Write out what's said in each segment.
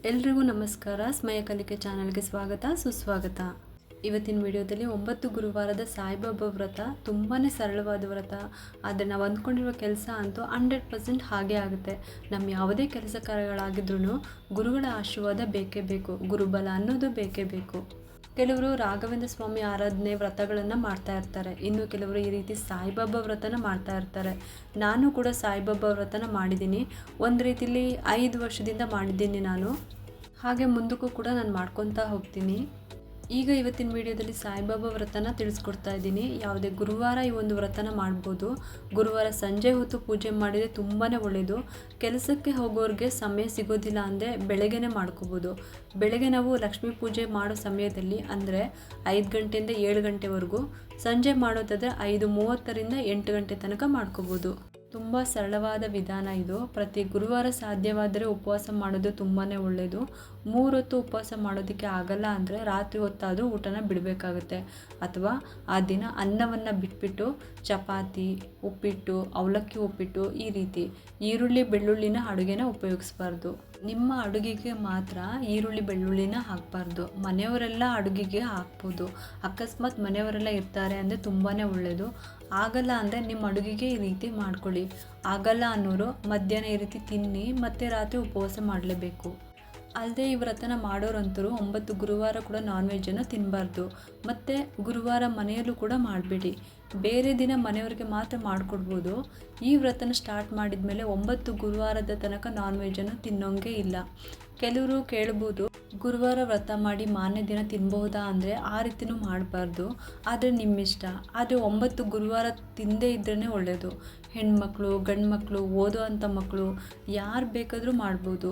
ಎಲ್ರಿಗೂ ನಮಸ್ಕಾರ. ಸ್ಮಯ ಕಲಿಕೆ ಚಾನಲ್ಗೆ ಸ್ವಾಗತ ಸುಸ್ವಾಗತ. ಇವತ್ತಿನ ವಿಡಿಯೋದಲ್ಲಿ 9 ಗುರುವಾರದ ಸಾಯಿಬಾಬಾ ವ್ರತ ತುಂಬಾ ಸರಳವಾದ ವ್ರತ. ಆದರೆ ನಾವು ಅಂದ್ಕೊಂಡಿರುವ ಕೆಲಸ ಅಂತೂ 100% ಹಾಗೇ ಆಗುತ್ತೆ. ನಮ್ಮ ಯಾವುದೇ ಕೆಲಸ ಕಾರ್ಯಗಳಾಗಿದ್ರೂ ಗುರುಗಳ ಆಶೀರ್ವಾದ ಬೇಕೇ ಬೇಕು, ಗುರುಬಲ ಅನ್ನೋದು ಬೇಕೇ ಬೇಕು. ಕೆಲವರು ರಾಘವೇಂದ್ರ ಸ್ವಾಮಿ ಆರಾಧನೆ ವ್ರತಗಳನ್ನು ಮಾಡ್ತಾ ಇರ್ತಾರೆ, ಇನ್ನು ಕೆಲವರು ಈ ರೀತಿ ಸಾಯಿಬಾಬಾ ವ್ರತನ ಮಾಡ್ತಾ ಇರ್ತಾರೆ. ನಾನು ಕೂಡ ಸಾಯಿಬಾಬಾ ವ್ರತನ ಮಾಡಿದ್ದೀನಿ. ಒಂದು ರೀತಿಲಿ 5 ವರ್ಷದಿಂದ ಮಾಡಿದ್ದೀನಿ ನಾನು. ಹಾಗೆ ಮುಂದಕ್ಕೂ ಕೂಡ ನಾನು ಮಾಡ್ಕೊತಾ ಹೋಗ್ತೀನಿ. ಈಗ ಇವತ್ತಿನ ವಿಡಿಯೋದಲ್ಲಿ ಸಾಯಿಬಾಬಾ ವ್ರತನ ತಿಳಿಸ್ಕೊಡ್ತಾ ಇದ್ದೀನಿ. ಯಾವುದೇ ಗುರುವಾರ ಈ ಒಂದು ವ್ರತನ ಮಾಡ್ಬೋದು. ಗುರುವಾರ ಸಂಜೆ ಹೊತ್ತು ಪೂಜೆ ಮಾಡಿದರೆ ತುಂಬಾ ಒಳ್ಳೆಯದು. ಕೆಲಸಕ್ಕೆ ಹೋಗೋರಿಗೆ ಸಮಯ ಸಿಗೋದಿಲ್ಲ ಅಂದರೆ ಬೆಳಗ್ಗೆನೇ ಮಾಡ್ಕೋಬೋದು. ಬೆಳಗ್ಗೆ ನಾವು ಲಕ್ಷ್ಮೀ ಪೂಜೆ ಮಾಡೋ ಸಮಯದಲ್ಲಿ ಅಂದರೆ 5 ಗಂಟೆಯಿಂದ 7 ಗಂಟೆವರೆಗೂ, ಸಂಜೆ ಮಾಡೋದಾದರೆ 5:30ರಿಂದ 8 ಗಂಟೆ ತನಕ ಮಾಡ್ಕೋಬೋದು. ತುಂಬ ಸರಳವಾದ ವಿಧಾನ ಇದು. ಪ್ರತಿ ಗುರುವಾರ ಸಾಧ್ಯವಾದರೆ ಉಪವಾಸ ಮಾಡೋದು ತುಂಬಾ ಒಳ್ಳೆಯದು. 3 ಹೊತ್ತು ಉಪವಾಸ ಮಾಡೋದಕ್ಕೆ ಆಗಲ್ಲ ಅಂದರೆ ರಾತ್ರಿ ಹೊತ್ತಾದರೂ ಊಟನ ಬಿಡಬೇಕಾಗುತ್ತೆ. ಅಥವಾ ಆ ದಿನ ಅನ್ನವನ್ನು ಬಿಟ್ಬಿಟ್ಟು ಚಪಾತಿ, ಉಪ್ಪಿಟ್ಟು, ಅವಲಕ್ಕಿ ಉಪ್ಪಿಟ್ಟು ಈ ರೀತಿ ಈರುಳ್ಳಿ ಬೆಳ್ಳುಳ್ಳಿನ ಅಡುಗೆನ ಉಪಯೋಗಿಸ್ಬಾರ್ದು. ನಿಮ್ಮ ಅಡುಗೆಗೆ ಮಾತ್ರ ಈರುಳ್ಳಿ ಬೆಳ್ಳುಳ್ಳಿನ ಹಾಕಬಾರ್ದು. ಮನೆಯವರೆಲ್ಲ ಅಡುಗೆಗೆ ಹಾಕ್ಬೋದು. ಅಕಸ್ಮಾತ್ ಮನೆಯವರೆಲ್ಲ ಇರ್ತಾರೆ ಅಂದರೆ ತುಂಬಾ ಒಳ್ಳೆಯದು. ಆಗಲ್ಲ ಅಂದರೆ ನಿಮ್ಮ ಅಡುಗೆಗೆ ಈ ರೀತಿ ಮಾಡ್ಕೊಳ್ಳಿ. ಆಗಲ್ಲ ಅನ್ನೋರು ಮಧ್ಯಾಹ್ನ ಈ ರೀತಿ ತಿನ್ನಿ ಮತ್ತು ರಾತ್ರಿ ಉಪವಾಸ ಮಾಡಲೇಬೇಕು. ಅಲ್ಲದೆ ಈ ವ್ರತನ ಮಾಡೋರಂತರೂ 9 ಗುರುವಾರ ಕೂಡ ನಾನ್ ವೆಜ್ಜನ್ನು ತಿನ್ನಬಾರ್ದು. ಮತ್ತು ಗುರುವಾರ ಮನೆಯಲ್ಲೂ ಕೂಡ ಮಾಡಬೇಡಿ. ಬೇರೆ ದಿನ ಮನೆಯವರಿಗೆ ಮಾತ್ರ ಮಾಡಿಕೊಡ್ಬೋದು. ಈ ವ್ರತನ ಸ್ಟಾರ್ಟ್ ಮಾಡಿದ ಮೇಲೆ 9 ಗುರುವಾರದ ತನಕ ನಾನ್ ವೆಜ್ಜನ್ನು ತಿನ್ನೋಂಗೆ ಇಲ್ಲ. ಕೆಲವರು ಕೇಳ್ಬೋದು, ಗುರುವಾರ ವ್ರತ ಮಾಡಿ ಮಾರನೇ ದಿನ ತಿನ್ಬಹುದಾ ಅಂದರೆ ಆ ರೀತಿನೂ ಮಾಡಬಾರ್ದು. ಆದರೆ ನಿಮ್ಮಿಷ್ಟ. ಆದರೆ 9 ಗುರುವಾರ ತಿಂದೇ ಇದ್ರೇ ಒಳ್ಳೆಯದು. ಹೆಣ್ಮಕ್ಳು, ಗಂಡು ಮಕ್ಕಳು, ಓದೋ ಅಂಥ ಮಕ್ಕಳು ಯಾರು ಬೇಕಾದರೂ ಮಾಡ್ಬೋದು.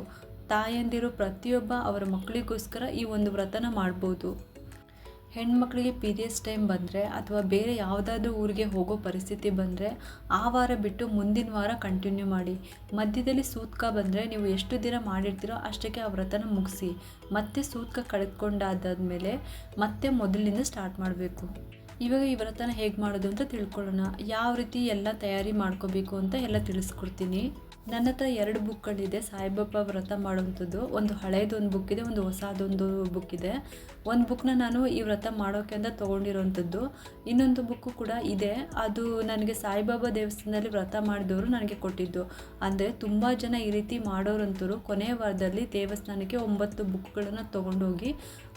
ತಾಯಂದಿರು ಪ್ರತಿಯೊಬ್ಬ ಅವರ ಮಕ್ಕಳಿಗೋಸ್ಕರ ಈ ಒಂದು ವ್ರತನ ಮಾಡ್ಬೋದು. ಹೆಣ್ಮಕ್ಳಿಗೆ ಪೀರಿಯಡ್ಸ್ ಟೈಮ್ ಬಂದರೆ ಅಥವಾ ಬೇರೆ ಯಾವುದಾದ್ರೂ ಊರಿಗೆ ಹೋಗೋ ಪರಿಸ್ಥಿತಿ ಬಂದರೆ ಆ ವಾರ ಬಿಟ್ಟು ಮುಂದಿನ ವಾರ ಕಂಟಿನ್ಯೂ ಮಾಡಿ. ಮಧ್ಯದಲ್ಲಿ ಸೂತಕ ಬಂದರೆ ನೀವು ಎಷ್ಟು ದಿನ ಮಾಡಿರ್ತೀರೋ ಅಷ್ಟಕ್ಕೆ ಆ ವ್ರತನ ಮುಗಿಸಿ. ಮತ್ತೆ ಸೂತಕ ಕಳೆದುಕೊಂಡಾದ್ಮೇಲೆ ಮತ್ತೆ ಮೊದಲಿನಿಂದ ಸ್ಟಾರ್ಟ್ ಮಾಡಬೇಕು. ಇವಾಗ ಈ ವ್ರತನ ಹೇಗೆ ಮಾಡೋದು ಅಂತ ತಿಳ್ಕೊಳ್ಳೋಣ. ಯಾವ ರೀತಿ ಎಲ್ಲ ತಯಾರಿ ಮಾಡ್ಕೋಬೇಕು ಅಂತ ಎಲ್ಲ ತಿಳಿಸ್ಕೊಡ್ತೀನಿ. ನನ್ನ ಹತ್ರ 2 ಬುಕ್ಗಳಿದೆ ಸಾಯಿಬಾಬಾ ವ್ರತ ಮಾಡೋವಂಥದ್ದು. ಒಂದು ಹಳೇದೊಂದು ಬುಕ್ ಇದೆ, ಒಂದು ಹೊಸದೊಂದು ಬುಕ್ ಇದೆ. ಒಂದು ಬುಕ್ನ ನಾನು ಈ ವ್ರತ ಮಾಡೋಕ್ಕೆ ಅಂತ ತೊಗೊಂಡಿರೋವಂಥದ್ದು. ಇನ್ನೊಂದು ಬುಕ್ಕು ಕೂಡ ಇದೆ, ಅದು ನನಗೆ ಸಾಯಿಬಾಬಾ ದೇವಸ್ಥಾನದಲ್ಲಿ ವ್ರತ ಮಾಡಿದವರು ನನಗೆ ಕೊಟ್ಟಿದ್ದು. ಅಂದರೆ ತುಂಬ ಜನ ಈ ರೀತಿ ಮಾಡೋರಂಥವ್ರು ಕೊನೆಯ ವಾರದಲ್ಲಿ ದೇವಸ್ಥಾನಕ್ಕೆ 9 ಬುಕ್ಗಳನ್ನು ತೊಗೊಂಡೋಗಿ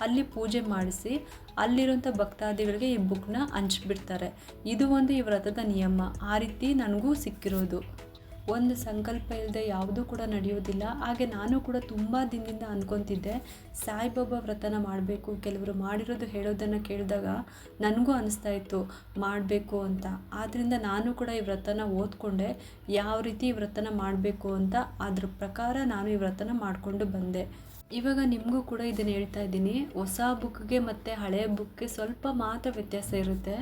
ಅಲ್ಲಿ ಪೂಜೆ ಮಾಡಿಸಿ ಅಲ್ಲಿರೋಂಥ ಭಕ್ತಾದಿಗಳಿಗೆ ಈ ಬುಕ್ನ ಹಂಚ್ಬಿಡ್ತಾರೆ. ಇದು ಒಂದು ಈ ವ್ರತದ ನಿಯಮ. ಆ ರೀತಿ ನನಗೂ ಸಿಕ್ಕಿರೋದು. ಒಂದು ಸಂಕಲ್ಪ ಇಲ್ಲದೆ ಯಾವುದೂ ಕೂಡ ನಡೆಯೋದಿಲ್ಲ. ಹಾಗೆ ನಾನು ಕೂಡ ತುಂಬ ದಿನದಿಂದ ಅಂದ್ಕೊತಿದ್ದೆ ಸಾಯಿಬಾಬಾ ವ್ರತನ ಮಾಡಬೇಕು. ಕೆಲವರು ಮಾಡಿರೋದು ಹೇಳೋದನ್ನು ಕೇಳಿದಾಗ ನನಗೂ ಅನಿಸ್ತಾ ಇತ್ತು ಮಾಡಬೇಕು ಅಂತ. ಆದ್ದರಿಂದ ನಾನು ಕೂಡ ಈ ವ್ರತನ ಓದ್ಕೊಂಡೆ, ಯಾವ ರೀತಿ ಈ ವ್ರತನ ಮಾಡಬೇಕು ಅಂತ. ಅದ್ರ ಪ್ರಕಾರ ನಾನು ಈ ವ್ರತನ ಮಾಡಿಕೊಂಡು ಬಂದೆ. ಇವಾಗ ನಿಮಗೂ ಕೂಡ ಇದನ್ನು ಹೇಳ್ತಾ ಇದ್ದೀನಿ. ಹೊಸ ಬುಕ್ಗೆ ಮತ್ತು ಹಳೆಯ ಬುಕ್ಗೆ ಸ್ವಲ್ಪ ಮಾತ್ರ ವ್ಯತ್ಯಾಸ ಇರುತ್ತೆ.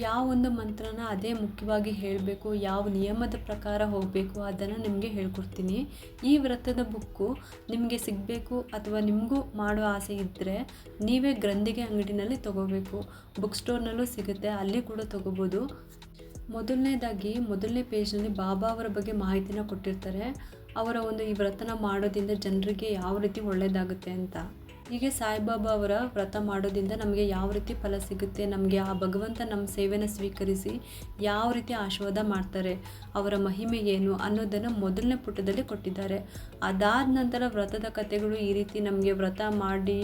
ಯಾವ ಒಂದು ಮಂತ್ರನ ಅದೇ ಮುಖ್ಯವಾಗಿ ಹೇಳಬೇಕು, ಯಾವ ನಿಯಮದ ಪ್ರಕಾರ ಹೋಗಬೇಕು ಅದನ್ನು ನಿಮಗೆ ಹೇಳ್ಕೊಡ್ತೀನಿ. ಈ ವ್ರತದ ಬುಕ್ಕು ನಿಮಗೆ ಸಿಗಬೇಕು ಅಥವಾ ನಿಮಗೂ ಮಾಡೋ ಆಸೆ ಇದ್ದರೆ ನೀವೇ ಗ್ರಂಥಿಗೆ ಅಂಗಡಿನಲ್ಲಿ ತೊಗೋಬೇಕು. ಬುಕ್ ಸ್ಟೋರ್ನಲ್ಲೂ ಸಿಗುತ್ತೆ, ಅಲ್ಲಿ ಕೂಡ ತೊಗೋಬೋದು. ಮೊದಲನೇ ಪೇಜ್ನಲ್ಲಿ ಬಾಬಾ ಅವರ ಬಗ್ಗೆ ಮಾಹಿತಿನ ಕೊಟ್ಟಿರ್ತಾರೆ. ಅವರ ಒಂದು ಈ ವ್ರತನ ಮಾಡೋದ್ರಿಂದ ಜನರಿಗೆ ಯಾವ ರೀತಿ ಒಳ್ಳೆಯದಾಗುತ್ತೆ ಅಂತ. ಹೀಗೆ ಸಾಯಿಬಾಬಾ ಅವರ ವ್ರತ ಮಾಡೋದ್ರಿಂದ ನಮಗೆ ಯಾವ ರೀತಿ ಫಲ ಸಿಗುತ್ತೆ, ನಮಗೆ ಆ ಭಗವಂತ ನಮ್ಮ ಸೇವೆನ ಸ್ವೀಕರಿಸಿ ಯಾವ ರೀತಿ ಆಶೀರ್ವಾದ ಮಾಡ್ತಾರೆ, ಅವರ ಮಹಿಮೆ ಏನು ಅನ್ನೋದನ್ನು ಮೊದಲನೇ ಪುಟದಲ್ಲಿ ಕೊಟ್ಟಿದ್ದಾರೆ. ಅದಾದ ನಂತರ ವ್ರತದ ಕಥೆಗಳು, ಈ ರೀತಿ ನಮಗೆ ವ್ರತ ಮಾಡಿ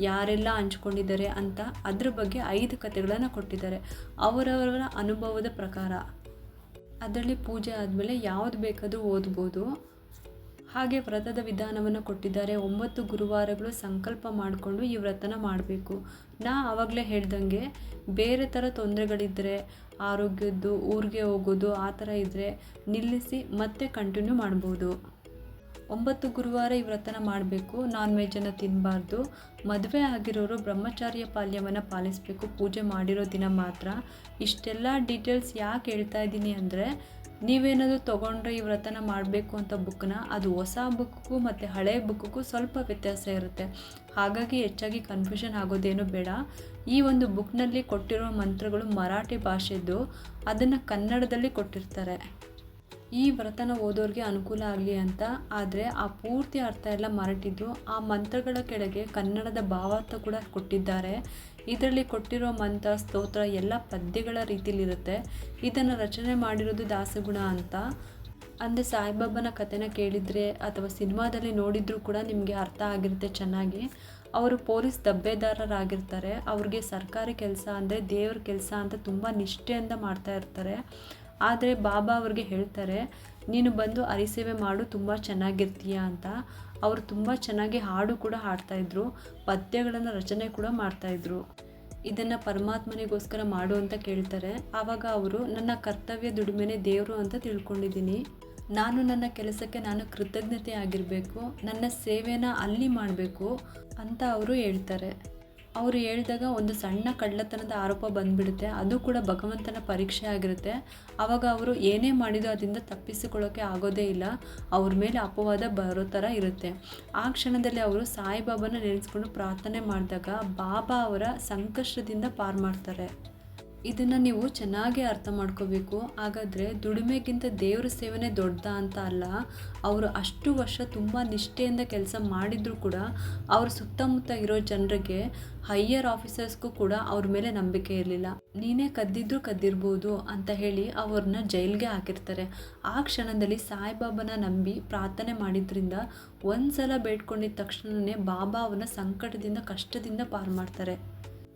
ಯಾರೆಲ್ಲ ಹಂಚ್ಕೊಂಡಿದ್ದಾರೆ ಅಂತ ಅದ್ರ ಬಗ್ಗೆ 5 ಕಥೆಗಳನ್ನು ಕೊಟ್ಟಿದ್ದಾರೆ ಅವರವರ ಅನುಭವದ ಪ್ರಕಾರ. ಅದರಲ್ಲಿ ಪೂಜೆ ಆದಮೇಲೆ ಯಾವುದು ಬೇಕಾದರೂ ಓದ್ಬೋದು. ಹಾಗೆ ವ್ರತದ ವಿಧಾನವನ್ನು ಕೊಟ್ಟಿದ್ದಾರೆ. 9 ಗುರುವಾರಗಳು ಸಂಕಲ್ಪ ಮಾಡಿಕೊಂಡು ಈ ವ್ರತನ ಮಾಡಬೇಕು. ಆವಾಗಲೇ ಹೇಳ್ದಂಗೆ ಬೇರೆ ಥರ ತೊಂದರೆಗಳಿದ್ದರೆ, ಆರೋಗ್ಯದ್ದು, ಊರಿಗೆ ಹೋಗೋದು ಆ ಥರ ಇದ್ದರೆ ನಿಲ್ಲಿಸಿ ಮತ್ತೆ ಕಂಟಿನ್ಯೂ ಮಾಡ್ಬೋದು. 9 ಗುರುವಾರ ಈ ವ್ರತನ ಮಾಡಬೇಕು. ನಾನ್ ವೆಜ್ಜನ್ನು ತಿನ್ನಬಾರ್ದು. ಮದುವೆ ಆಗಿರೋರು ಬ್ರಹ್ಮಚಾರ್ಯ ಪಾಲ್ಯವನ್ನು ಪಾಲಿಸಬೇಕು ಪೂಜೆ ಮಾಡಿರೋ ದಿನ ಮಾತ್ರ. ಇಷ್ಟೆಲ್ಲ ಡೀಟೇಲ್ಸ್ ಯಾಕೆ ಹೇಳ್ತಾ ಇದ್ದೀನಿ ಅಂದರೆ, ನೀವೇನಾದರೂ ತೊಗೊಂಡ್ರೆ ಈ ವ್ರತನ ಮಾಡಬೇಕು ಅಂತ ಬುಕ್ನ, ಅದು ಹೊಸ ಬುಕ್ಕು ಮತ್ತು ಹಳೆ ಬುಕ್ಕಿಗೂ ಸ್ವಲ್ಪ ವ್ಯತ್ಯಾಸ ಇರುತ್ತೆ. ಹಾಗಾಗಿ ಹೆಚ್ಚಾಗಿ ಕನ್ಫ್ಯೂಷನ್ ಆಗೋದೇನು ಬೇಡ. ಈ ಒಂದು ಬುಕ್ನಲ್ಲಿ ಕೊಟ್ಟಿರೋ ಮಂತ್ರಗಳು ಮರಾಠಿ ಭಾಷೆದ್ದು, ಅದನ್ನು ಕನ್ನಡದಲ್ಲಿ ಕೊಟ್ಟಿರ್ತಾರೆ. ಈ ವ್ರತನ ಓದೋರಿಗೆ ಅನುಕೂಲ ಆಗಲಿ ಅಂತ. ಆದರೆ ಆ ಪೂರ್ತಿ ಅರ್ಥ ಎಲ್ಲ ಮರಟಿದ್ದು ಆ ಮಂತ್ರಗಳ ಕೆಳಗೆ ಕನ್ನಡದ ಭಾವಾರ್ಥ ಕೂಡ ಕೊಟ್ಟಿದ್ದಾರೆ. ಇದರಲ್ಲಿ ಕೊಟ್ಟಿರೋ ಮಂತ್ರ ಸ್ತೋತ್ರ ಎಲ್ಲ ಪದ್ಯಗಳ ರೀತಿಲಿರುತ್ತೆ. ಇದನ್ನು ರಚನೆ ಮಾಡಿರೋದು ದಾಸಗುಣ ಅಂತ. ಅಂದರೆ ಸಾಯಿಬಾಬಾನ ಕಥೆನ ಕೇಳಿದರೆ ಅಥವಾ ಸಿನಿಮಾದಲ್ಲಿ ನೋಡಿದರೂ ಕೂಡ ನಿಮಗೆ ಅರ್ಥ ಆಗಿರುತ್ತೆ ಚೆನ್ನಾಗಿ. ಅವರು ಪೊಲೀಸ್ ದಬ್ಬೆದಾರರಾಗಿರ್ತಾರೆ. ಅವ್ರಿಗೆ ಸರ್ಕಾರಿ ಕೆಲಸ ಅಂದರೆ ದೇವ್ರ ಕೆಲಸ ಅಂತ ತುಂಬ ನಿಷ್ಠೆಯಿಂದ ಮಾಡ್ತಾ ಇರ್ತಾರೆ. ಆದರೆ ಬಾಬಾ ಅವ್ರಿಗೆ ಹೇಳ್ತಾರೆ, ನೀನು ಬಂದು ಹರಿಸೇವೆ ಮಾಡು, ತುಂಬ ಚೆನ್ನಾಗಿರ್ತೀಯ ಅಂತ. ಅವರು ತುಂಬ ಚೆನ್ನಾಗಿ ಹಾಡು ಕೂಡ ಹಾಡ್ತಾಯಿದ್ರು, ಪದ್ಯಗಳನ್ನು ರಚನೆ ಕೂಡ ಮಾಡ್ತಾಯಿದ್ರು. ಇದನ್ನು ಪರಮಾತ್ಮನಿಗೋಸ್ಕರ ಮಾಡು ಅಂತ ಕೇಳ್ತಾರೆ. ಆವಾಗ ಅವರು, ನನ್ನ ಕರ್ತವ್ಯ ದುಡಿಮೆನೇ ದೇವರು ಅಂತ ತಿಳ್ಕೊಂಡಿದ್ದೀನಿ. ನನ್ನ ಕೆಲಸಕ್ಕೆ ನಾನು ಕೃತಜ್ಞತೆ ಆಗಿರಬೇಕು, ನನ್ನ ಸೇವೆನ ಅಲ್ಲಿ ಮಾಡಬೇಕು ಅಂತ ಅವರು ಹೇಳ್ತಾರೆ. ಅವರು ಹೇಳಿದಾಗ ಒಂದು ಸಣ್ಣ ಕಳ್ಳತನದ ಆರೋಪ ಬಂದುಬಿಡುತ್ತೆ. ಅದು ಕೂಡ ಭಗವಂತನ ಪರೀಕ್ಷೆ ಆಗಿರುತ್ತೆ. ಆವಾಗ ಅವರು ಏನೇ ಮಾಡಿದೋ ಅದರಿಂದ ತಪ್ಪಿಸಿಕೊಳ್ಳೋಕ್ಕೆ ಆಗೋದೇ ಇಲ್ಲ. ಅವ್ರ ಮೇಲೆ ಅಪವಾದ ಬರೋ ಥರ ಇರುತ್ತೆ. ಆ ಕ್ಷಣದಲ್ಲಿ ಅವರು ಸಾಯಿಬಾಬಾನ ನೆನೆಸ್ಕೊಂಡು ಪ್ರಾರ್ಥನೆ ಮಾಡಿದಾಗ ಬಾಬಾ ಅವರ ಸಂಕಷ್ಟದಿಂದ ಪಾರು ಮಾಡ್ತಾರೆ. ಇದನ್ನು ನೀವು ಚೆನ್ನಾಗಿ ಅರ್ಥ ಮಾಡ್ಕೋಬೇಕು. ಹಾಗಾದರೆ ದುಡಿಮೆಗಿಂತ ದೇವ್ರ ಸೇವೆನೇ ದೊಡ್ಡ ಅಂತ ಅಲ್ಲ. ಅವರು ಅಷ್ಟು ವರ್ಷ ತುಂಬ ನಿಷ್ಠೆಯಿಂದ ಕೆಲಸ ಮಾಡಿದರೂ ಕೂಡ ಅವ್ರ ಸುತ್ತಮುತ್ತ ಇರೋ ಜನರಿಗೆ, ಹೈಯರ್ ಆಫೀಸರ್ಸ್ಗೂ ಕೂಡ ಅವ್ರ ಮೇಲೆ ನಂಬಿಕೆ ಇರಲಿಲ್ಲ. ನೀನೇ ಕದ್ದಿದ್ರೂ ಕದ್ದಿರ್ಬೋದು ಅಂತ ಹೇಳಿ ಅವ್ರನ್ನ ಜೈಲಿಗೆ ಹಾಕಿರ್ತಾರೆ. ಆ ಕ್ಷಣದಲ್ಲಿ ಸಾಯಿಬಾಬಾನ ನಂಬಿ ಪ್ರಾರ್ಥನೆ ಮಾಡಿದ್ರಿಂದ ಒಂದು ಸಲ ಬೇಡ್ಕೊಂಡಿದ್ದ ತಕ್ಷಣವೇ ಬಾಬಾ ಅವ್ರನ್ನ ಸಂಕಟದಿಂದ ಕಷ್ಟದಿಂದ ಪಾರು ಮಾಡ್ತಾರೆ.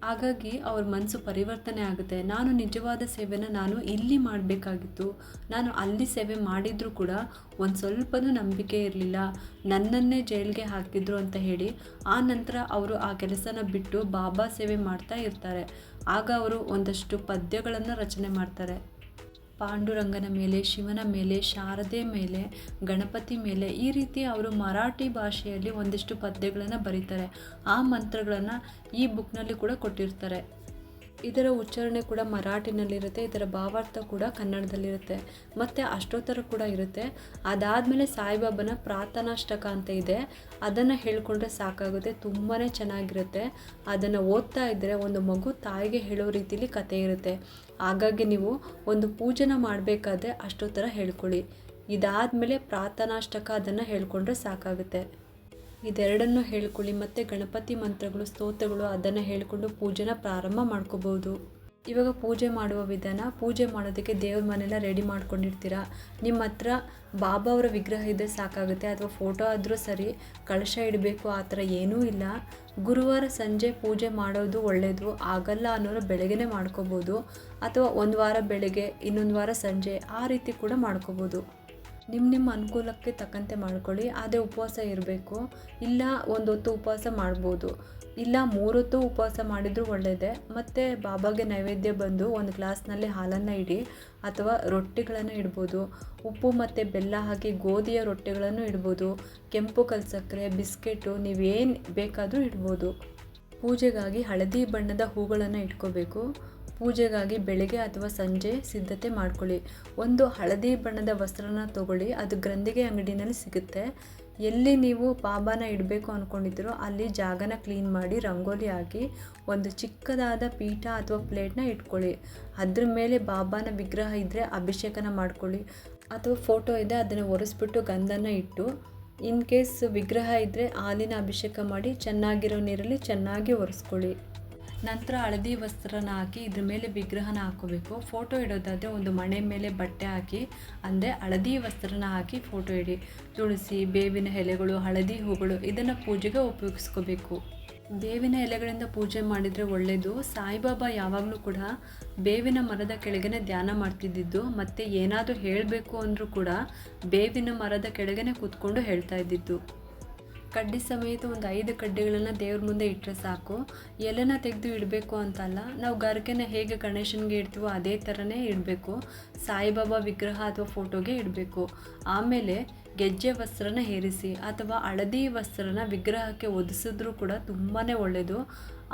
ಹಾಗಾಗಿ ಅವ್ರ ಮನಸ್ಸು ಪರಿವರ್ತನೆ ಆಗುತ್ತೆ. ನಾನು ನಿಜವಾದ ಸೇವೆನ ನಾನು ಇಲ್ಲಿ ಮಾಡಬೇಕಾಗಿತ್ತು, ನಾನು ಅಲ್ಲಿ ಸೇವೆ ಮಾಡಿದರೂ ಕೂಡ ಒಂದು ಸ್ವಲ್ಪನೂ ನಂಬಿಕೆ ಇರಲಿಲ್ಲ, ನನ್ನನ್ನೇ ಜೈಲಿಗೆ ಹಾಕಿದ್ರು ಅಂತ ಹೇಳಿ ಆ ನಂತರ ಅವರು ಆ ಕೆಲಸನ ಬಿಟ್ಟು ಬಾಬಾ ಸೇವೆ ಮಾಡ್ತಾ ಇರ್ತಾರೆ. ಆಗ ಅವರು ಒಂದಷ್ಟು ಪದ್ಯಗಳನ್ನು ರಚನೆ ಮಾಡ್ತಾರೆ. ಪಾಂಡುರಂಗನ ಮೇಲೆ, ಶಿವನ ಮೇಲೆ, ಶಾರದೆ ಮೇಲೆ, ಗಣಪತಿ ಮೇಲೆ, ಈ ರೀತಿ ಅವರು ಮರಾಠಿ ಭಾಷೆಯಲ್ಲಿ ಒಂದಿಷ್ಟು ಪದ್ಯಗಳನ್ನು ಬರೀತಾರೆ. ಆ ಮಂತ್ರಗಳನ್ನು ಈ ಬುಕ್ನಲ್ಲಿ ಕೂಡ ಕೊಟ್ಟಿರ್ತಾರೆ. ಇದರ ಉಚ್ಚಾರಣೆ ಕೂಡ ಮರಾಠಿನಲ್ಲಿರುತ್ತೆ, ಇದರ ಭಾವಾರ್ಥ ಕೂಡ ಕನ್ನಡದಲ್ಲಿರುತ್ತೆ, ಮತ್ತು ಅಷ್ಟೋತ್ತರ ಕೂಡ ಇರುತ್ತೆ. ಅದಾದಮೇಲೆ ಸಾಯಿಬಾಬಾನ ಪ್ರಾರ್ಥನಾಷ್ಟಕ ಅಂತ ಇದೆ, ಅದನ್ನು ಹೇಳ್ಕೊಂಡ್ರೆ ಸಾಕಾಗುತ್ತೆ. ತುಂಬಾ ಚೆನ್ನಾಗಿರುತ್ತೆ. ಅದನ್ನು ಓದ್ತಾ ಇದ್ದರೆ ಒಂದು ಮಗು ತಾಯಿಗೆ ಹೇಳೋ ರೀತಿಲಿ ಕತೆ ಇರುತ್ತೆ. ಹಾಗಾಗಿ ನೀವು ಒಂದು ಪೂಜೆನ ಮಾಡಬೇಕಾದ್ರೆ ಅಷ್ಟೋತ್ತರ ಹೇಳ್ಕೊಳ್ಳಿ. ಇದಾದಮೇಲೆ ಪ್ರಾರ್ಥನಾಷ್ಟಕ ಅದನ್ನು ಹೇಳ್ಕೊಂಡ್ರೆ ಸಾಕಾಗುತ್ತೆ. ಇದೆರಡನ್ನು ಹೇಳ್ಕೊಳ್ಳಿ. ಮತ್ತು ಗಣಪತಿ ಮಂತ್ರಗಳು, ಸ್ತೋತ್ರಗಳು ಅದನ್ನು ಹೇಳಿಕೊಂಡು ಪೂಜೆನ ಪ್ರಾರಂಭ ಮಾಡ್ಕೋಬೋದು. ಇವಾಗ ಪೂಜೆ ಮಾಡುವ ವಿಧಾನ. ಪೂಜೆ ಮಾಡೋದಕ್ಕೆ ದೇವ್ರ ಮನೆಯೆಲ್ಲ ರೆಡಿ ಮಾಡ್ಕೊಂಡಿರ್ತೀರ. ನಿಮ್ಮ ಹತ್ರ ಬಾಬಾ ಅವರ ವಿಗ್ರಹ ಇದ್ದರೆ ಸಾಕಾಗುತ್ತೆ, ಅಥವಾ ಫೋಟೋ ಆದರೂ ಸರಿ. ಕಳಶ ಇಡಬೇಕು ಆ ಥರ ಏನೂ ಇಲ್ಲ. ಗುರುವಾರ ಸಂಜೆ ಪೂಜೆ ಮಾಡೋದು ಒಳ್ಳೆಯದು. ಆಗಲ್ಲ ಅನ್ನೋರು ಬೆಳಗ್ಗೆನೇ ಮಾಡ್ಕೋಬೋದು, ಅಥವಾ ಒಂದು ವಾರ ಬೆಳಗ್ಗೆ ಇನ್ನೊಂದು ವಾರ ಸಂಜೆ, ಆ ರೀತಿ ಕೂಡ ಮಾಡ್ಕೋಬೋದು. ನಿಮ್ಮ ಅನುಕೂಲಕ್ಕೆ ತಕ್ಕಂತೆ ಮಾಡ್ಕೊಳ್ಳಿ. ಆದರೆ ಉಪವಾಸ ಇರಬೇಕು. ಇಲ್ಲ ಒಂದು ಹೊತ್ತು ಉಪವಾಸ ಮಾಡ್ಬೋದು, ಇಲ್ಲ 3 ಹೊತ್ತು ಉಪವಾಸ ಮಾಡಿದರೂ ಒಳ್ಳೆಯದೇ. ಮತ್ತು ಬಾಬಾಗೆ ನೈವೇದ್ಯ ಬಂದು ಒಂದು ಗ್ಲಾಸ್ನಲ್ಲಿ ಹಾಲನ್ನು ಇಡಿ, ಅಥವಾ ರೊಟ್ಟಿಗಳನ್ನು ಇಡ್ಬೋದು. ಉಪ್ಪು ಮತ್ತು ಬೆಲ್ಲ ಹಾಕಿ ಗೋಧಿಯ ರೊಟ್ಟಿಗಳನ್ನು ಇಡ್ಬೋದು. ಕೆಂಪು ಕಲ್ ಸಕ್ಕರೆ, ಬಿಸ್ಕೆಟು, ನೀವೇನು ಬೇಕಾದರೂ ಇಡ್ಬೋದು. ಪೂಜೆಗಾಗಿ ಹಳದಿ ಬಣ್ಣದ ಹೂಗಳನ್ನು ಇಟ್ಕೋಬೇಕು. ಪೂಜೆಗಾಗಿ ಬೆಳಗ್ಗೆ ಅಥವಾ ಸಂಜೆ ಸಿದ್ಧತೆ ಮಾಡ್ಕೊಳ್ಳಿ. ಒಂದು ಹಳದಿ ಬಣ್ಣದ ವಸ್ತ್ರನ ತಗೊಳ್ಳಿ, ಅದು ಗ್ರಂಥಿಗೆ ಅಂಗಡಿನಲ್ಲಿ ಸಿಗುತ್ತೆ. ಎಲ್ಲಿ ನೀವು ಬಾಬಾನ ಇಡಬೇಕು ಅಂದ್ಕೊಂಡಿದ್ದೀರೋ ಅಲ್ಲಿ ಜಾಗನ ಕ್ಲೀನ್ ಮಾಡಿ ರಂಗೋಲಿ ಹಾಕಿ ಒಂದು ಚಿಕ್ಕದಾದ ಪೀಠ ಅಥವಾ ಪ್ಲೇಟ್ನ ಇಟ್ಕೊಳ್ಳಿ. ಅದ್ರ ಮೇಲೆ ಬಾಬಾನ ವಿಗ್ರಹ ಇದ್ದರೆ ಅಭಿಷೇಕನ ಮಾಡ್ಕೊಳ್ಳಿ, ಅಥವಾ ಫೋಟೋ ಇದೆ ಅದನ್ನು ಒರೆಸ್ಬಿಟ್ಟು ಗಂಧನ ಇಟ್ಟು, ಇನ್ ಕೇಸ್ ವಿಗ್ರಹ ಇದ್ದರೆ ಹಾಲಿನ ಅಭಿಷೇಕ ಮಾಡಿ ಚೆನ್ನಾಗಿರೋ ನೀರಲ್ಲಿ ಚೆನ್ನಾಗಿ ಒರೆಸ್ಕೊಳ್ಳಿ. ನಂತರ ಹಳದಿ ವಸ್ತ್ರನ ಹಾಕಿ ಇದ್ರ ಮೇಲೆ ವಿಗ್ರಹನ ಹಾಕೋಬೇಕು. ಫೋಟೋ ಇಡೋದಾದರೆ ಒಂದು ಮಣೆ ಮೇಲೆ ಬಟ್ಟೆ ಹಾಕಿ, ಅಂದರೆ ಹಳದಿ ವಸ್ತ್ರನ ಹಾಕಿ ಫೋಟೋ ಇಡಿ. ತುಳಸಿ, ಬೇವಿನ ಎಲೆಗಳು, ಹಳದಿ ಹೂಗಳು ಇದನ್ನು ಪೂಜೆಗೆ ಉಪಯೋಗಿಸ್ಕೋಬೇಕು. ಬೇವಿನ ಎಲೆಗಳಿಂದ ಪೂಜೆ ಮಾಡಿದರೆ ಒಳ್ಳೆಯದು. ಸಾಯಿಬಾಬಾ ಯಾವಾಗಲೂ ಕೂಡ ಬೇವಿನ ಮರದ ಕೆಳಗನೆ ಧ್ಯಾನ ಮಾಡ್ತಿದ್ದಿದ್ದು, ಮತ್ತು ಏನಾದರೂ ಹೇಳಬೇಕು ಅಂದರೂ ಕೂಡ ಬೇವಿನ ಮರದ ಕೆಳಗನೆ ಕೂತ್ಕೊಂಡು ಹೇಳ್ತಾ ಇದ್ದಿದ್ದು. ಕಡ್ಡಿ ಸಮೇತ ಒಂದು 5 ಕಡ್ಡಿಗಳನ್ನು ದೇವ್ರ ಮುಂದೆ ಇಟ್ಟರೆ ಸಾಕು. ಎಲೆನ ತೆಗೆದು ಇಡಬೇಕು ಅಂತಲ್ಲ, ನಾವು ಗರಿಕೆನ ಹೇಗೆ ಗಣೇಶನಿಗೆ ಇಡ್ತೀವೋ ಅದೇ ಥರನೇ ಇಡಬೇಕು. ಸಾಯಿಬಾಬಾ ವಿಗ್ರಹ ಅಥವಾ ಫೋಟೋಗೆ ಇಡಬೇಕು. ಆಮೇಲೆ ಗೆಜ್ಜೆ ವಸ್ತ್ರನ ಹೇರಿಸಿ, ಅಥವಾ ಹಳದಿ ವಸ್ತ್ರನ ವಿಗ್ರಹಕ್ಕೆ ಒದಿಸಿದ್ರೂ ಕೂಡ ತುಂಬಾ ಒಳ್ಳೆಯದು.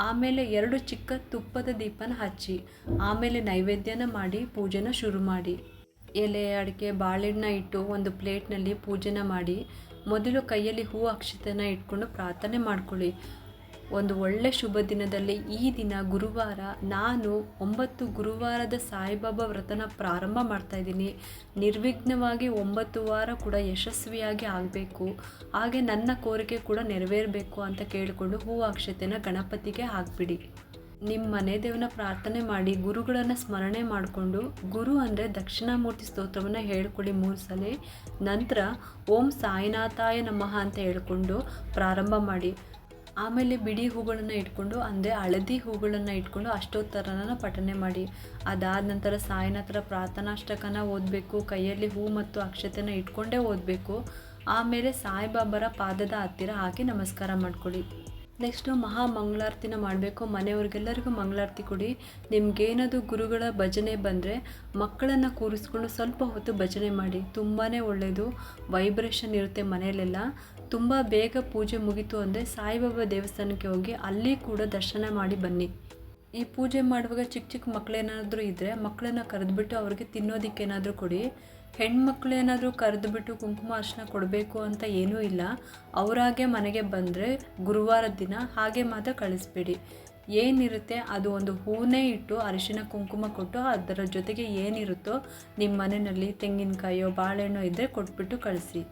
ಆಮೇಲೆ 2 ಚಿಕ್ಕ ತುಪ್ಪದ ದೀಪನ ಹಚ್ಚಿ, ಆಮೇಲೆ ನೈವೇದ್ಯನ ಮಾಡಿ ಪೂಜೆನ ಶುರು ಮಾಡಿ. ಎಲೆ, ಅಡಿಕೆ, ಬಾಳೆಹಣ್ಣ ಇಟ್ಟು ಒಂದು ಪ್ಲೇಟ್ನಲ್ಲಿ ಪೂಜೆನ ಮಾಡಿ, ಮೊದಲು ಕೈಯಲ್ಲಿ ಹೂ ಅಕ್ಷತೆನ ಇಟ್ಕೊಂಡು ಪ್ರಾರ್ಥನೆ ಮಾಡ್ಕೊಳ್ಳಿ. ಒಂದು ಒಳ್ಳೆ ಶುಭ ದಿನದಲ್ಲಿ ಈ ದಿನ ಗುರುವಾರ ನಾನು 9 ಗುರುವಾರದ ಸಾಯಿಬಾಬಾ ವ್ರತನ ಪ್ರಾರಂಭ ಮಾಡ್ತಾ ಇದ್ದೀನಿ. ನಿರ್ವಿಘ್ನವಾಗಿ 9 ವಾರ ಕೂಡ ಯಶಸ್ವಿಯಾಗಿ ಆಗಬೇಕು, ಹಾಗೆ ನನ್ನ ಕೋರಿಕೆ ಕೂಡ ನೆರವೇರಬೇಕು ಅಂತ ಕೇಳಿಕೊಂಡು ಹೂವು ಅಕ್ಷತೆನ ಗಣಪತಿಗೆ ಹಾಕ್ಬಿಡಿ. ನಿಮ್ಮ ಮನೆ ದೇವನ ಪ್ರಾರ್ಥನೆ ಮಾಡಿ ಗುರುಗಳನ್ನು ಸ್ಮರಣೆ ಮಾಡಿಕೊಂಡು, ಗುರು ಅಂದರೆ ದಕ್ಷಿಣಾಮೂರ್ತಿ ಸ್ತೋತ್ರವನ್ನು ಹೇಳ್ಕೊಳ್ಳಿ 3 ಸಲ. ನಂತರ ಓಂ ಸಾಯಿನಾಥಾಯ ನಮಃ ಅಂತ ಹೇಳ್ಕೊಂಡು ಪ್ರಾರಂಭ ಮಾಡಿ. ಆಮೇಲೆ ಬಿಡಿ ಹೂಗಳನ್ನು ಇಟ್ಕೊಂಡು, ಅಂದರೆ ಹಳದಿ ಹೂಗಳನ್ನು ಇಟ್ಕೊಂಡು ಅಷ್ಟೋತ್ತರನ ಪಠನೆ ಮಾಡಿ. ಅದಾದ ನಂತರ ಸಾಯಿನಾಥರ ಪ್ರಾರ್ಥನಾಷ್ಟಕನ ಓದಬೇಕು. ಕೈಯಲ್ಲಿ ಹೂ ಮತ್ತು ಅಕ್ಷತೆನ ಇಟ್ಕೊಂಡೇ ಓದಬೇಕು. ಆಮೇಲೆ ಸಾಯಿಬಾಬಾರ ಪಾದದ ಹತ್ತಿರ ಹಾಕಿ ನಮಸ್ಕಾರ ಮಾಡ್ಕೊಳ್ಳಿ. ನೆಕ್ಸ್ಟು ಮಹಾ ಮಂಗಳಾರತಿನ ಮಾಡಬೇಕು. ಮನೆಯವ್ರಿಗೆಲ್ಲರಿಗೂ ಮಂಗಳಾರತಿ ಕೊಡಿ. ನಿಮಗೇನಾದರೂ ಗುರುಗಳ ಭಜನೆ ಬಂದರೆ ಮಕ್ಕಳನ್ನು ಕೂರಿಸ್ಕೊಂಡು ಸ್ವಲ್ಪ ಹೊತ್ತು ಭಜನೆ ಮಾಡಿ. ತುಂಬಾ ಒಳ್ಳೆಯದು, ವೈಬ್ರೇಷನ್ ಇರುತ್ತೆ ಮನೆಯಲ್ಲೆಲ್ಲ. ತುಂಬ ಬೇಗ ಪೂಜೆ ಮುಗೀತು ಅಂದರೆ ಸಾಯಿಬಾಬಾ ದೇವಸ್ಥಾನಕ್ಕೆ ಹೋಗಿ ಅಲ್ಲಿ ಕೂಡ ದರ್ಶನ ಮಾಡಿ ಬನ್ನಿ. ಈ ಪೂಜೆ ಮಾಡುವಾಗ ಚಿಕ್ಕ ಚಿಕ್ಕ ಮಕ್ಕಳೇನಾದರೂ ಇದ್ದರೆ ಮಕ್ಕಳನ್ನು ಕರೆದುಬಿಟ್ಟು ಅವ್ರಿಗೆ ತಿನ್ನೋದಕ್ಕೆ ಏನಾದರೂ ಕೊಡಿ. ಹೆಣ್ಮಕ್ಳು ಏನಾದರೂ ಕರೆದುಬಿಟ್ಟು ಕುಂಕುಮ ಅರಿಶಿನ ಕೊಡಬೇಕು ಅಂತ ಏನೂ ಇಲ್ಲ. ಅವರಾಗೆ ಮನೆಗೆ ಬಂದರೆ ಗುರುವಾರದ ದಿನ ಹಾಗೆ ಮಾತ್ರ ಕಳಿಸ್ಬೇಡಿ. ಏನಿರುತ್ತೆ ಅದು ಒಂದು ಹೂನೇ ಇಟ್ಟು ಅರಿಶಿನ ಕುಂಕುಮ ಕೊಟ್ಟು ಅದರ ಜೊತೆಗೆ ಏನಿರುತ್ತೋ ನಿಮ್ಮ ಮನೆಯಲ್ಲಿ ತೆಂಗಿನಕಾಯೋ ಬಾಳೆಹಣ್ಣು ಇದ್ದರೆ ಕೊಟ್ಬಿಟ್ಟು ಕಳಿಸಿ.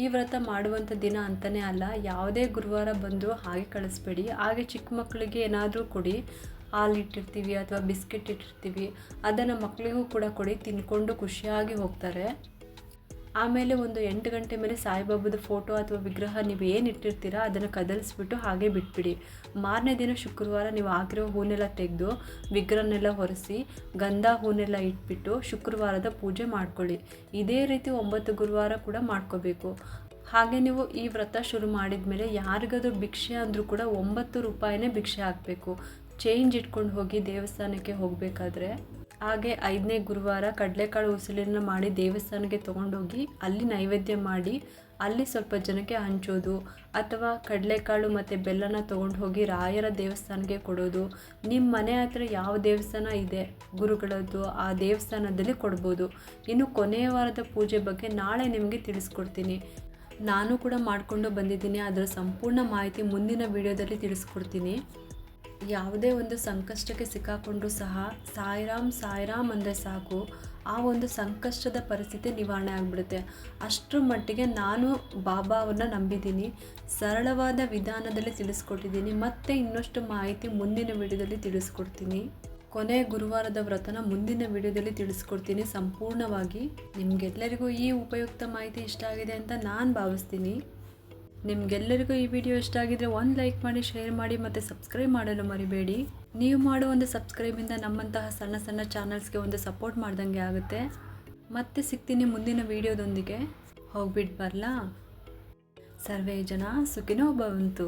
ಈ ವ್ರತ ಮಾಡುವಂಥ ದಿನ ಅಂತಲೇ ಅಲ್ಲ, ಯಾವುದೇ ಗುರುವಾರ ಬಂದರೂ ಹಾಗೆ ಕಳಿಸ್ಬೇಡಿ. ಹಾಗೆ ಚಿಕ್ಕ ಮಕ್ಕಳಿಗೆ ಏನಾದರೂ ಕೊಡಿ. ಹಾಲು ಇಟ್ಟಿರ್ತೀವಿ ಅಥವಾ ಬಿಸ್ಕೆಟ್ ಇಟ್ಟಿರ್ತೀವಿ, ಅದನ್ನು ಮಕ್ಕಳಿಗೂ ಕೂಡ ಕೊಡಿ, ತಿನ್ಕೊಂಡು ಖುಷಿಯಾಗಿ ಹೋಗ್ತಾರೆ. ಆಮೇಲೆ ಒಂದು 8 ಗಂಟೆ ಮೇಲೆ ಸಾಯಿಬಾಬಾದ ಫೋಟೋ ಅಥವಾ ವಿಗ್ರಹ ನೀವು ಏನು ಇಟ್ಟಿರ್ತೀರ ಅದನ್ನು ಕದಲಿಸ್ಬಿಟ್ಟು ಹಾಗೆ ಬಿಟ್ಬಿಡಿ. ಮಾರನೇ ದಿನ ಶುಕ್ರವಾರ ನೀವು ಹಾಕಿರೋ ಹೂನೆಲ್ಲ ತೆಗೆದು ವಿಗ್ರಹನೆಲ್ಲ ಹೊರಿಸಿ ಗಂಧ ಹೂನೆಲ್ಲ ಇಟ್ಬಿಟ್ಟು ಶುಕ್ರವಾರದ ಪೂಜೆ ಮಾಡ್ಕೊಳ್ಳಿ. ಇದೇ ರೀತಿ 9 ಗುರುವಾರ ಕೂಡ ಮಾಡ್ಕೋಬೇಕು. ಹಾಗೆ ನೀವು ಈ ವ್ರತ ಶುರು ಮಾಡಿದ ಮೇಲೆ ಯಾರಿಗಾದ್ರೂ ಭಿಕ್ಷೆ ಅಂದರೂ ಕೂಡ 9 ರೂಪಾಯಿನೇ ಭಿಕ್ಷೆ ಹಾಕಬೇಕು. ಚೇಂಜ್ ಇಟ್ಕೊಂಡು ಹೋಗಿ ದೇವಸ್ಥಾನಕ್ಕೆ ಹೋಗಬೇಕಾದ್ರೆ. ಹಾಗೆ 5ನೇ ಗುರುವಾರ ಕಡಲೆಕಾಳು ಉಸುಲಿನ ಮಾಡಿ ದೇವಸ್ಥಾನಕ್ಕೆ ತೊಗೊಂಡೋಗಿ ಅಲ್ಲಿ ನೈವೇದ್ಯ ಮಾಡಿ ಅಲ್ಲಿ ಸ್ವಲ್ಪ ಜನಕ್ಕೆ ಹಂಚೋದು, ಅಥವಾ ಕಡಲೆಕಾಳು ಮತ್ತು ಬೆಲ್ಲನ ತೊಗೊಂಡು ಹೋಗಿ ರಾಯರ ದೇವಸ್ಥಾನಕ್ಕೆ ಕೊಡೋದು. ನಿಮ್ಮ ಮನೆ ಹತ್ರ ಯಾವ ದೇವಸ್ಥಾನ ಇದೆ ಗುರುಗಳದ್ದು ಆ ದೇವಸ್ಥಾನದಲ್ಲಿ ಕೊಡ್ಬೋದು. ಇನ್ನು ಕೊನೆಯ ವಾರದ ಪೂಜೆ ಬಗ್ಗೆ ನಾಳೆ ನಿಮಗೆ ತಿಳಿಸ್ಕೊಡ್ತೀನಿ. ನಾನು ಕೂಡ ಮಾಡಿಕೊಂಡು ಬಂದಿದ್ದೀನಿ, ಅದರ ಸಂಪೂರ್ಣ ಮಾಹಿತಿ ಮುಂದಿನ ವಿಡಿಯೋದಲ್ಲಿ ತಿಳಿಸ್ಕೊಡ್ತೀನಿ. ಯಾವುದೇ ಒಂದು ಸಂಕಷ್ಟಕ್ಕೆ ಸಿಕ್ಕಾಕೊಂಡ್ರೂ ಸಹ ಸಾಯಿರಾಮ್ ಸಾಯಿರಾಮ್ ಅಂದರೆ ಸಾಕು, ಆ ಒಂದು ಸಂಕಷ್ಟದ ಪರಿಸ್ಥಿತಿ ನಿವಾರಣೆ ಆಗಿಬಿಡುತ್ತೆ. ಅಷ್ಟರ ಮಟ್ಟಿಗೆ ನಾನು ಬಾಬಾ ಅವ್ರನ್ನ ನಂಬಿದ್ದೀನಿ. ಸರಳವಾದ ವಿಧಾನದಲ್ಲಿ ತಿಳಿಸ್ಕೊಟ್ಟಿದ್ದೀನಿ. ಮತ್ತು ಇನ್ನಷ್ಟು ಮಾಹಿತಿ ಮುಂದಿನ ವಿಡಿಯೋದಲ್ಲಿ ತಿಳಿಸ್ಕೊಡ್ತೀನಿ. ಕೊನೆಯ ಗುರುವಾರದ ವ್ರತನ ಮುಂದಿನ ವಿಡಿಯೋದಲ್ಲಿ ತಿಳಿಸ್ಕೊಡ್ತೀನಿ ಸಂಪೂರ್ಣವಾಗಿ. ನಿಮಗೆಲ್ಲರಿಗೂ ಈ ಉಪಯುಕ್ತ ಮಾಹಿತಿ ಇಷ್ಟ ಆಗಿದೆ ಅಂತ ನಾನು ಭಾವಿಸ್ತೀನಿ. ನಿಮಗೆಲ್ಲರಿಗೂ ಈ ವಿಡಿಯೋ ಇಷ್ಟ ಆಗಿದ್ರೆ ಒಂದು ಲೈಕ್ ಮಾಡಿ, ಶೇರ್ ಮಾಡಿ ಮತ್ತು ಸಬ್ಸ್ಕ್ರೈಬ್ ಮಾಡಲು ಮರಿಬೇಡಿ. ನೀವು ಮಾಡೋ ಒಂದು ಸಬ್ಸ್ಕ್ರೈಬಿಂದ ನಮ್ಮಂತಹ ಸಣ್ಣ ಸಣ್ಣ ಚಾನಲ್ಸ್ಗೆ ಒಂದು ಸಪೋರ್ಟ್ ಮಾಡ್ದಂಗೆ ಆಗುತ್ತೆ. ಮತ್ತೆ ಸಿಗ್ತೀನಿ ಮುಂದಿನ ವಿಡಿಯೋದೊಂದಿಗೆ. ಹೋಗ್ಬಿಟ್ಟು ಬರಲಾ? ಸರ್ವೇ ಜನ ಸುಖಿನೋ ಭವಂತು.